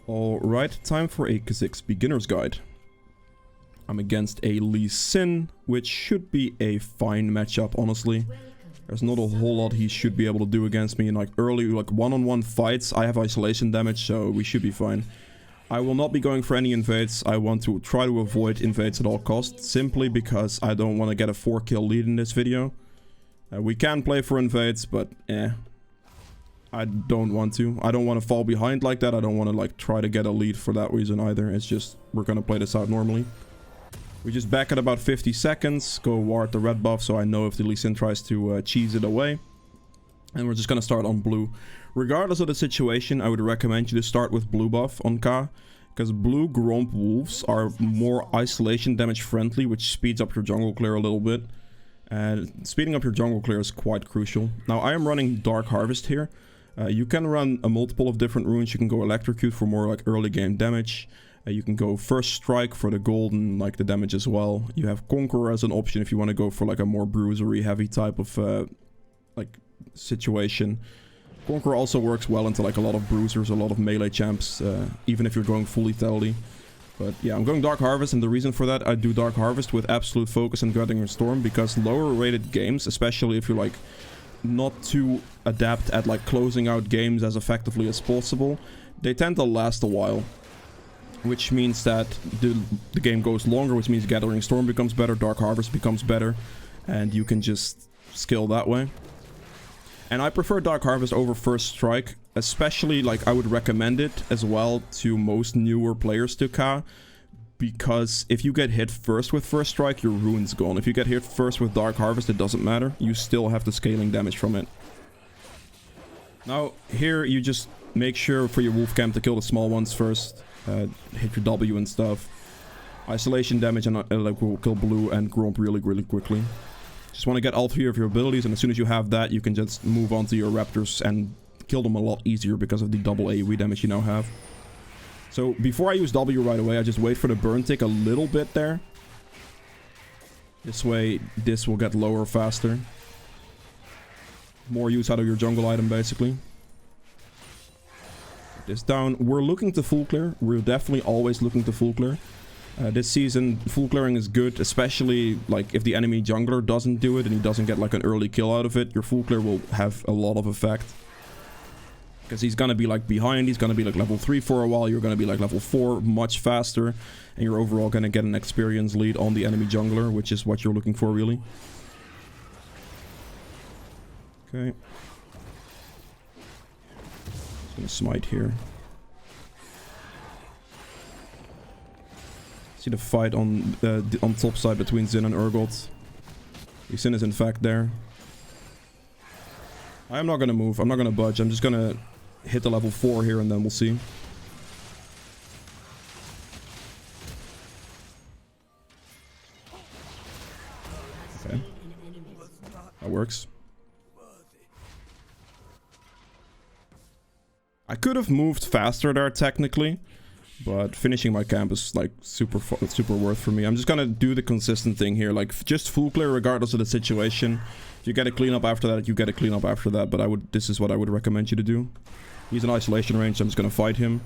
Alright, time for a Kha'zix beginner's guide. I'm against a Lee Sin, which should be a fine matchup, honestly. There's not a whole lot he should be able to do against me in like early one-on-one fights. I have isolation damage, so we should be fine. I will not be going for any invades. I want to try to avoid invades at all costs, simply because I don't want to get a 4-kill lead in this video. We can play for invades, but I don't want to. I don't want to fall behind like that. I don't want to like try to get a lead for that reason either. It's just, we're going to play this out normally. We just back at about 50 seconds, go ward the red buff so I know if the Lee Sin tries to cheese it away. And we're just going to start on blue. Regardless of the situation, I would recommend you to start with blue buff on Ka. Because blue Gromp Wolves are more isolation damage friendly, which speeds up your jungle clear a little bit. And speeding up your jungle clear is quite crucial. Now I am running Dark Harvest here. You can run a multiple of different runes. You can go Electrocute for more like early game damage. You can go First Strike for the golden, like the damage as well. You have Conqueror as an option if you want to go for like a more bruisery heavy type of like situation. Conqueror also works well into like a lot of bruisers, a lot of melee champs, even if you're going full lethality. But yeah, I'm going Dark Harvest, and the reason for that, I do Dark Harvest with Absolute Focus and Guardian Storm, because lower rated games, especially if you're like not too adept at like closing out games as effectively as possible, they tend to last a while. Which means that the game goes longer, which means Gathering Storm becomes better, Dark Harvest becomes better, and you can just skill that way. And I prefer Dark Harvest over First Strike, especially like I would recommend it as well to most newer players to Ka, because if you get hit first with First Strike, your rune's gone. If you get hit first with Dark Harvest, it doesn't matter. You still have the scaling damage from it. Now, here you just make sure for your Wolfcam to kill the small ones first. Hit your W and stuff. Isolation damage and like will kill blue and Gromp really quickly. Just want to get all 3 of your abilities, and as soon as you have that, you can just move on to your Raptors and kill them a lot easier because of the double AoE damage you now have. So before I use W right away, I just wait for the burn tick a little bit there. This way, this will get lower faster. More use out of your jungle item, basically. This down. We're looking to full clear. We're definitely always looking to full clear. This season, full clearing is good, especially like if the enemy jungler doesn't do it and he doesn't get like an early kill out of it. Your full clear will have a lot of effect. Because he's gonna be like behind, he's gonna be like level 3 for a while, you're gonna be like level 4 much faster, and you're overall gonna get an experience lead on the enemy jungler, which is what you're looking for really. Okay. Just gonna smite here. See the fight on top side between Xin and Urgot. Xin is in fact there. I am not gonna move, I'm not gonna budge, I'm just gonna hit the level 4 here and then we'll see. Okay. That works. I could have moved faster there technically, but finishing my camp is like super worth for me. I'm just gonna do the consistent thing here, like just full clear regardless of the situation. If you get a cleanup after that, you get a cleanup after that, but this is what I would recommend you to do. He's in isolation range, so I'm just gonna fight him.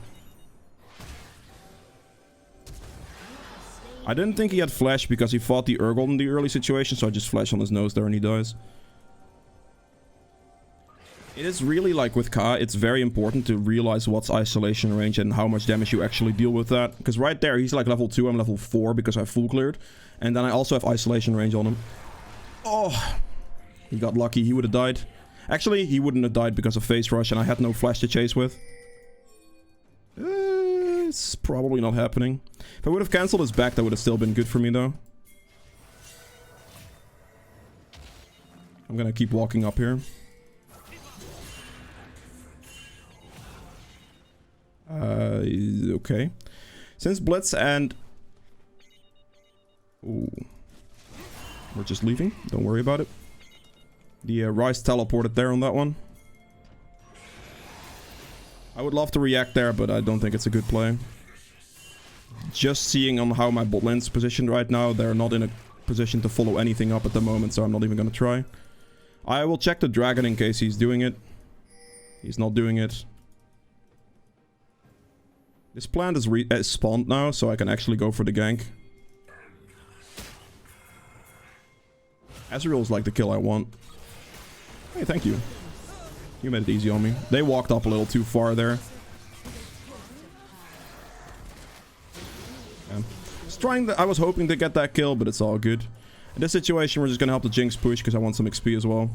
I didn't think he had flash because he fought the Urgot in the early situation, so I just flash on his nose there and he dies. It is really like with Ka, it's very important to realize what's isolation range and how much damage you actually deal with that. Because right there, he's like level 2, I'm level 4 because I full cleared. And then I also have isolation range on him. Oh, he got lucky, he would have died. Actually, he wouldn't have died because of Phase Rush and I had no flash to chase with. It's probably not happening. If I would have cancelled his back, that would have still been good for me though. I'm gonna keep walking up here. Okay. Since Blitz and... Ooh. We're just leaving. Don't worry about it. The Rise teleported there on that one. I would love to react there, but I don't think it's a good play. Just seeing on how my bot lane's positioned right now, they're not in a position to follow anything up at the moment, so I'm not even gonna try. I will check the dragon in case he's doing it. He's not doing it. This plant is spawned now, so I can actually go for the gank. Ezreal is like the kill I want. Hey, thank you. You made it easy on me. They walked up a little too far there. Yeah. I was hoping to get that kill, but it's all good. In this situation, we're just gonna help the Jinx push because I want some XP as well.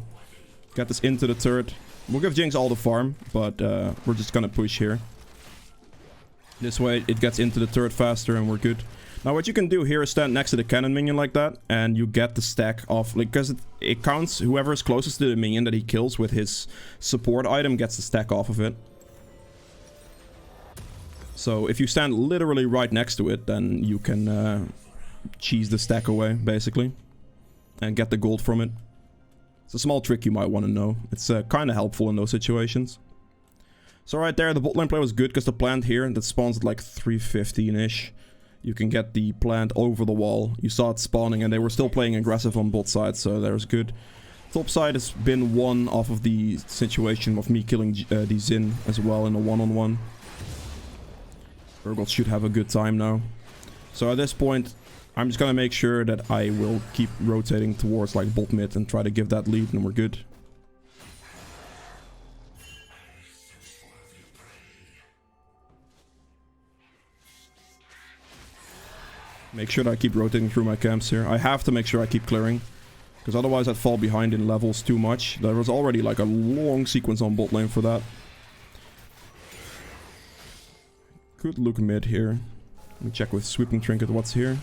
Get this into the turret. We'll give Jinx all the farm, but we're just gonna push here. This way, it gets into the turret faster and we're good. Now, what you can do here is stand next to the cannon minion like that, and you get the stack off, like, because it counts whoever is closest to the minion that he kills with his support item gets the stack off of it. So if you stand literally right next to it, then you can cheese the stack away, basically, and get the gold from it. It's a small trick you might want to know. It's kind of helpful in those situations. So right there, the bot lane play was good because the plant here that spawns at like 315-ish. You can get the plant over the wall. You saw it spawning and they were still playing aggressive on bot side, so that was good. Top side has been one off of the situation of me killing the Xin as well in a one-on-one. Urgot should have a good time now. So at this point, I'm just gonna make sure that I will keep rotating towards like bot mid and try to give that lead, and we're good. Make sure that I keep rotating through my camps here. I have to make sure I keep clearing, because otherwise I'd fall behind in levels too much. There was already like a long sequence on bot lane for that. Could look mid here. Let me check with Sweeping Trinket what's here.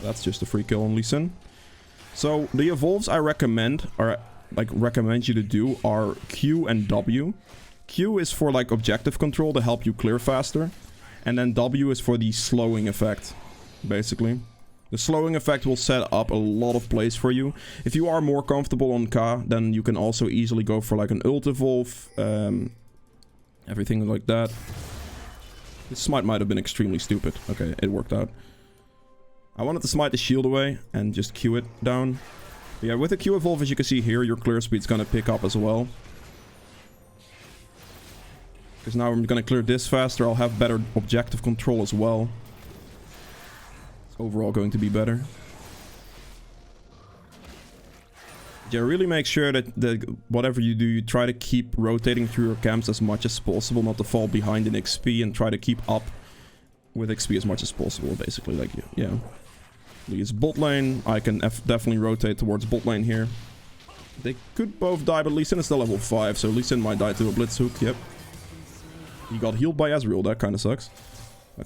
That's just a free kill on Lee Sin. So the evolves I recommend you to do are Q and W. Q is for like objective control to help you clear faster. And then W is for the slowing effect, basically. The slowing effect will set up a lot of plays for you. If you are more comfortable on K, then you can also easily go for like an ult evolve. Everything like that. This smite might have been extremely stupid. Okay, it worked out. I wanted to smite the shield away and just Q it down. But yeah, with the Q evolve, as you can see here, your clear speed's gonna pick up as well. Because now I'm gonna clear this faster, I'll have better objective control as well. It's overall going to be better. Yeah, really make sure that whatever you do, you try to keep rotating through your camps as much as possible, not to fall behind in XP, and try to keep up with XP as much as possible, basically. Like, yeah. It's bot lane, I can definitely rotate towards bot lane here. They could both die, but Lee Sin is still level 5, so Lee Sin might die to a Blitz Hook, yep. He got healed by Ezreal, that kind of sucks.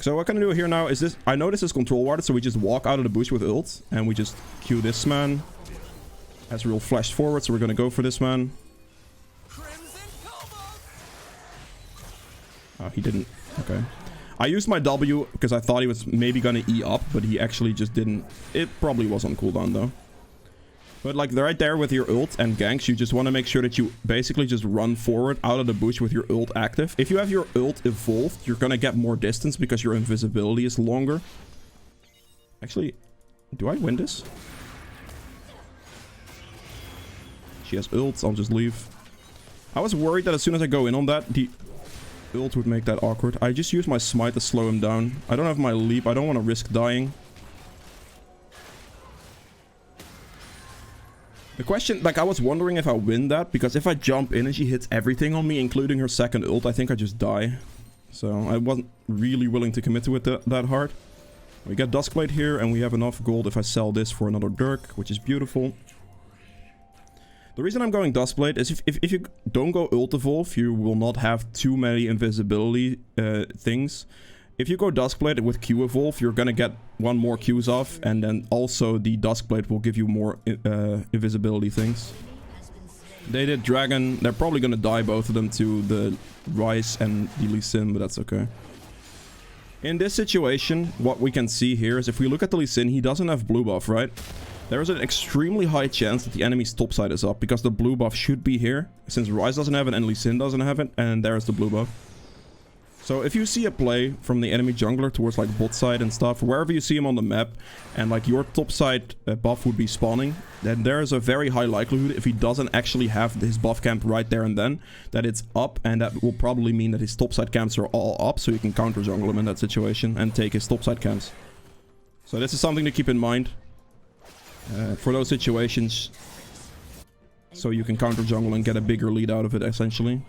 So what I'm gonna do here now is this. I know this is control warded, so we just walk out of the bush with ult, and we just Q this man. Ezreal flashed forward, so we're gonna go for this man. Oh, he didn't. Okay. I used my W because I thought he was maybe gonna E up, but he actually just didn't. It probably was on cooldown though. But like right there with your ult and ganks, you just want to make sure that you basically just run forward out of the bush with your ult active. If you have your ult evolved, you're gonna get more distance because your invisibility is longer. Actually, do I win this? She has ult, I'll just leave. I was worried that as soon as I go in on that, the ult would make that awkward. I just use my smite to slow him down. I don't have my leap, I don't want to risk dying. The question, like, I was wondering if I win that, because if I jump in and she hits everything on me, including her second ult, I think I just die. So I wasn't really willing to commit to it that hard. We get Duskblade here, and we have enough gold if I sell this for another Dirk, which is beautiful. The reason I'm going Duskblade is if you don't go ult evolve, you will not have too many invisibility things. If you go Duskblade with Q evolve, you're gonna get one more Qs off, and then also the Duskblade will give you more invisibility things. They did Dragon. They're probably gonna die, both of them, to the Rise and the Lee Sin, but that's okay. In this situation, what we can see here is if we look at the Lee Sin, he doesn't have blue buff, right? There is an extremely high chance that the enemy's top side is up, because the blue buff should be here, since Rise doesn't have it and Lee Sin doesn't have it, and there's the blue buff. So if you see a play from the enemy jungler towards like bot side and stuff, wherever you see him on the map, and like your top side buff would be spawning, then there is a very high likelihood, if he doesn't actually have his buff camp right there and then, that it's up, and that will probably mean that his top side camps are all up, so you can counter jungle him in that situation and take his top side camps. So this is something to keep in mind for those situations, so you can counter jungle and get a bigger lead out of it essentially.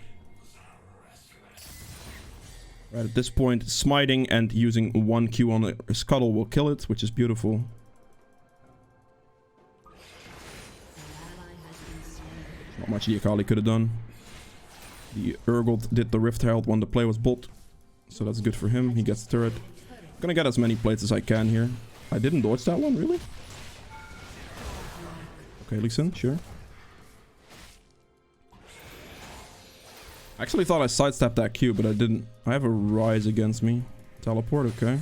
Right, at this point, smiting and using 1 Q on a scuttle will kill it, which is beautiful. Not much the Akali could have done. The Urgot did the Rift Herald when the play was bot, so that's good for him. He gets the turret. I'm gonna get as many plates as I can here. I didn't dodge that one, really? Okay, Lee Sin, sure. I actually thought I sidestepped that Q, but I didn't. I have a Rise against me. Teleport, okay.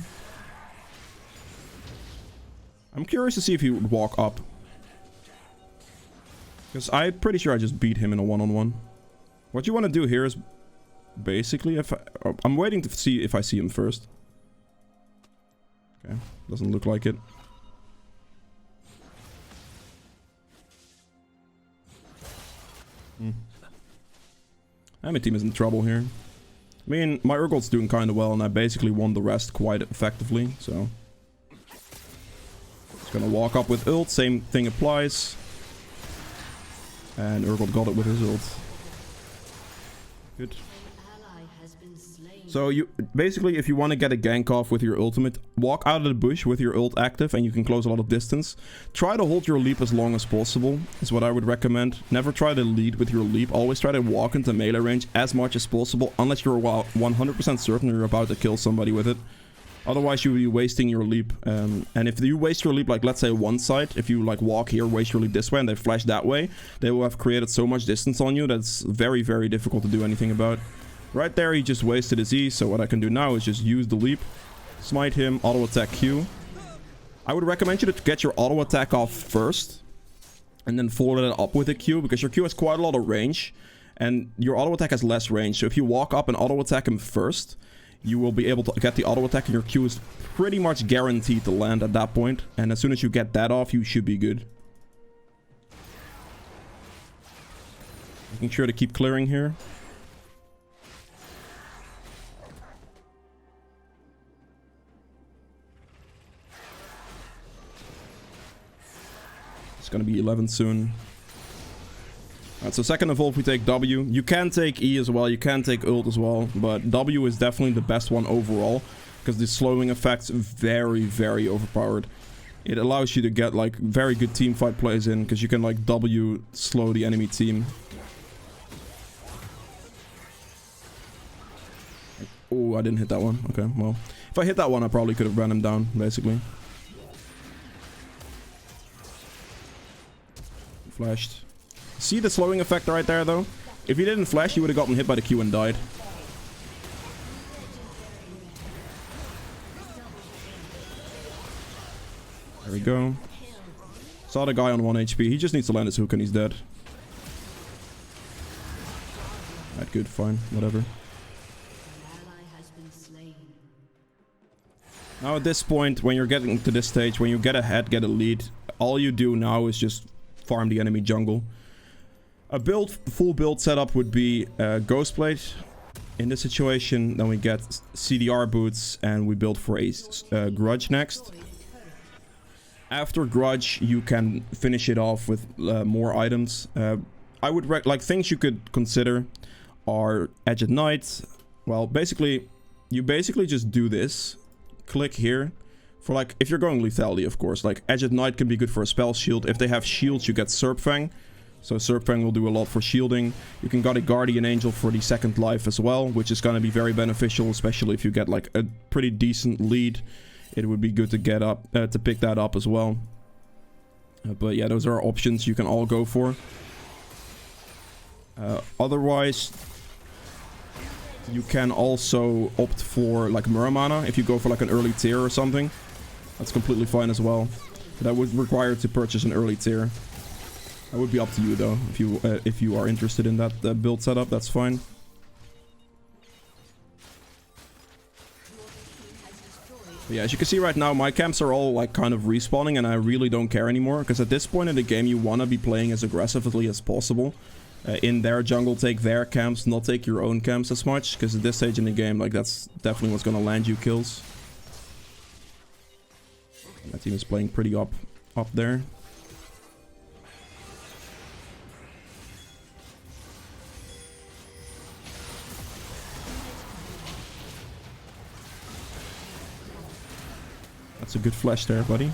I'm curious to see if he would walk up. Because I'm pretty sure I just beat him in a one-on-one. What you want to do here is basically, if I'm waiting to see if I see him first. Okay, doesn't look like it. My team is in trouble here. I mean, my Urgot's doing kind of well, and I basically won the rest quite effectively, so... Just gonna walk up with ult, same thing applies. And Urgot got it with his ult. Good. So you basically, if you want to get a gank off with your ultimate, walk out of the bush with your ult active and you can close a lot of distance. Try to hold your leap as long as possible, is what I would recommend. Never try to lead with your leap. Always try to walk into melee range as much as possible, unless you're 100% certain you're about to kill somebody with it. Otherwise you will be wasting your leap. And if you waste your leap, like let's say one side, if you like walk here, waste your leap this way and they flash that way, they will have created so much distance on you that's very, very difficult to do anything about. Right there, he just wasted his E, so what I can do now is just use the leap, smite him, auto attack Q. I would recommend you to get your auto attack off first, and then follow that up with a Q, because your Q has quite a lot of range, and your auto attack has less range. So if you walk up and auto attack him first, you will be able to get the auto attack, and your Q is pretty much guaranteed to land at that point. And as soon as you get that off, you should be good. Making sure to keep clearing here. It's gonna be 11 soon. Alright, so second evolve we take W. You can take E as well, you can take ult as well, but W is definitely the best one overall, because the slowing effect's very, very overpowered. It allows you to get like very good teamfight plays in, because you can like W slow the enemy team. Oh, I didn't hit that one. Okay, well, if I hit that one I probably could have ran him down, basically. Flashed. See the slowing effect right there, though? If he didn't flash, he would have gotten hit by the Q and died. There we go. Saw the guy on 1 HP. He just needs to land his hook and he's dead. Alright, good, fine, whatever. Now at this point, when you're getting to this stage, when you get ahead, get a lead, all you do now is just farm the enemy jungle. A full build setup would be Ghostblade in this situation. Then we get CDR boots and we build for a Grudge next. After Grudge, you can finish it off with more items. I would like things you could consider are Edge at Night. Well, basically, you just do this. Click here. For like, if you're going lethality, of course, like Edge at Night can be good for a spell shield. If they have shields, you get Serpfang. So Serpfang will do a lot for shielding. You can get a Guardian Angel for the second life as well, which is going to be very beneficial, especially if you get like a pretty decent lead. It would be good to get up, to pick that up as well. But yeah, those are options you can all go for. Otherwise, you can also opt for like Muramana if you go for like an early tier or something. That's completely fine as well. That would require to purchase an early tier. That would be up to you though. If you are interested in that build setup, that's fine. Yeah, as you can see right now, my camps are all like kind of respawning and I really don't care anymore. Because at this point in the game, you want to be playing as aggressively as possible. In their jungle, take their camps, not take your own camps as much. Because at this stage in the game, like that's definitely what's going to land you kills. My team is playing pretty up there. That's a good flash there, buddy.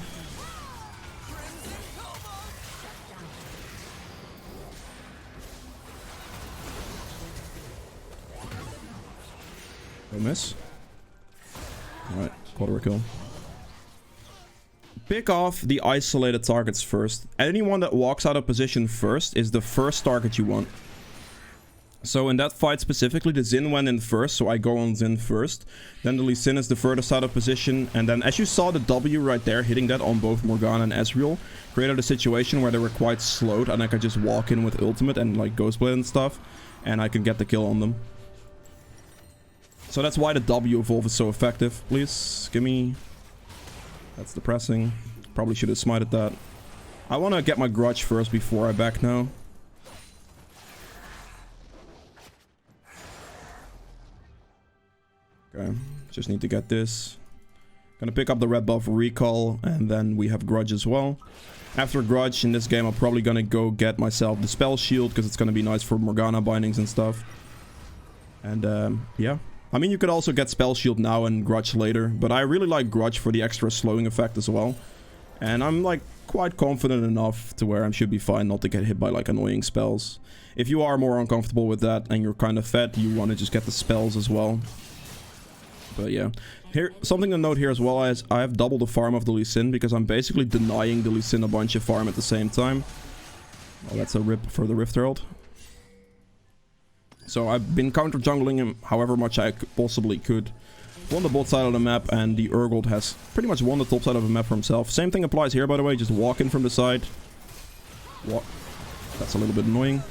No miss. Alright, quarter kill. Pick off the isolated targets first. Anyone that walks out of position first is the first target you want. So in that fight specifically, the Xin went in first, so I go on Xin first. Then the Lee Sin is the furthest out of position. And then as you saw, the W right there, hitting that on both Morgana and Ezreal, created a situation where they were quite slowed. And I could just walk in with ultimate and like Ghostblade and stuff. And I can get the kill on them. So that's why the W evolve is so effective. Please, give me... That's depressing. Probably should have smited that. I want to get my grudge first before I back now. Okay, just need to get this. Gonna pick up the red buff recall, and then we have grudge as well. After grudge in this game, I'm probably gonna go get myself the spell shield, because it's gonna be nice for Morgana bindings and stuff. And yeah. I mean, you could also get spell shield now and grudge later, but I really like grudge for the extra slowing effect as well. And I'm like quite confident enough to where I should be fine not to get hit by like annoying spells. If you are more uncomfortable with that and you're kind of fed, you want to just get the spells as well. But yeah, here something to note here as well is I have doubled the farm of the Lee Sin because I'm basically denying the Lee Sin a bunch of farm at the same time. Well, that's a rip for the Rift Herald. So I've been counter jungling him however much I possibly could. Won the bot side of the map, and the Urgold has pretty much won the top side of the map for himself. Same thing applies here, by the way. Just walk in from the side. Walk. That's a little bit annoying.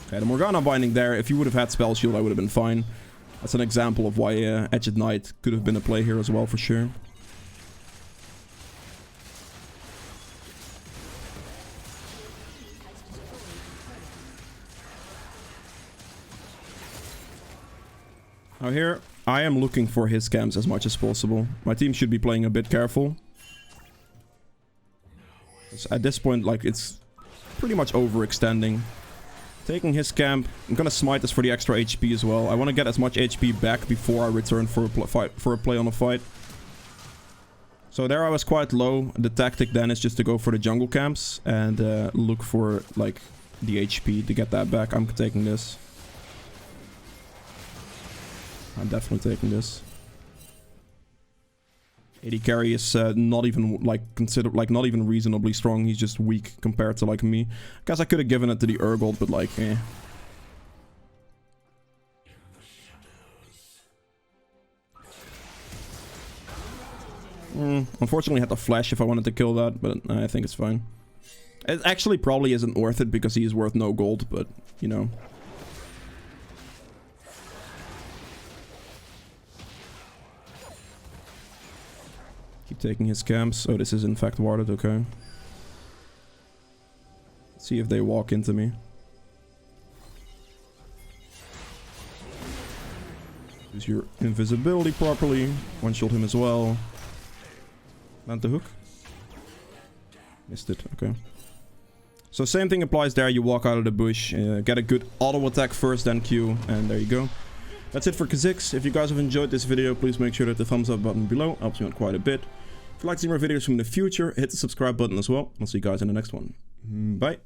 Okay, the Morgana binding there. If you would have had spell shield, I would have been fine. That's an example of why Edge at Night could have been a play here as well, for sure. Now here, I am looking for his camps as much as possible. My team should be playing a bit careful. At this point, like, it's pretty much overextending. Taking his camp. I'm gonna smite this for the extra HP as well. I want to get as much HP back before I return for a play on a fight. So there I was quite low. The tactic then is just to go for the jungle camps and look for like the HP to get that back. I'm taking this. I'm definitely taking this. 80 carry is not even like considered, like not even reasonably strong. He's just weak compared to like me. Guess I could have given it to the Urgold, but like, eh. Unfortunately, I had to flash if I wanted to kill that, but I think it's fine. It actually probably isn't worth it because he is worth no gold, but you know. Keep taking his camps. Oh, this is in fact warded, okay. Let's see if they walk into me. Use your invisibility properly. One-shot him as well. Land the hook. Missed it, okay. So same thing applies there. You walk out of the bush, get a good auto attack first, then Q, and there you go. That's it for Kha'zix. If you guys have enjoyed this video, please make sure that the thumbs up button below helps me out quite a bit. If you'd like to see more videos from the future, hit the subscribe button as well. I'll see you guys in the next one. Bye.